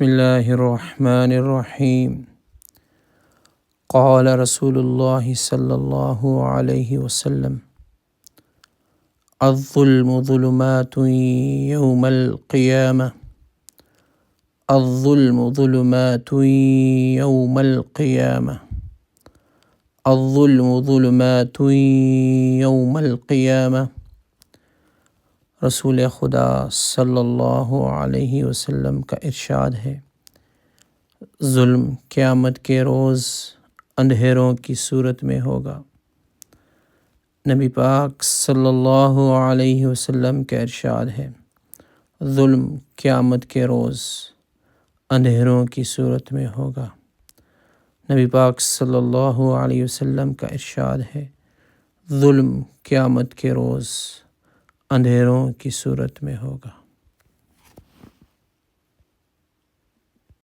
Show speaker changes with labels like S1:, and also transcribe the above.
S1: بسم اللہ الرحمن الرحیم۔ قال رسول اللہ صلی اللہ علیہ وسلم الظلم ظلمات یوم القیامہ الظلم ظلمات یوم القیامہ الظلم ظلمات یوم القیامہ۔ رسول خدا صلی اللہ علیہ وسلم کا ارشاد ہے، ظلم قیامت کے روز اندھیروں کی صورت میں ہوگا۔ نبی پاک صلی اللہ علیہ وسلم کا ارشاد ہے، ظلم قیامت کے روز اندھیروں کی صورت میں ہوگا۔ نبی پاک صلی اللہ علیہ وسلم کا ارشاد ہے، ظلم قیامت کے روز اندھیروں کی صورت میں ہوگا۔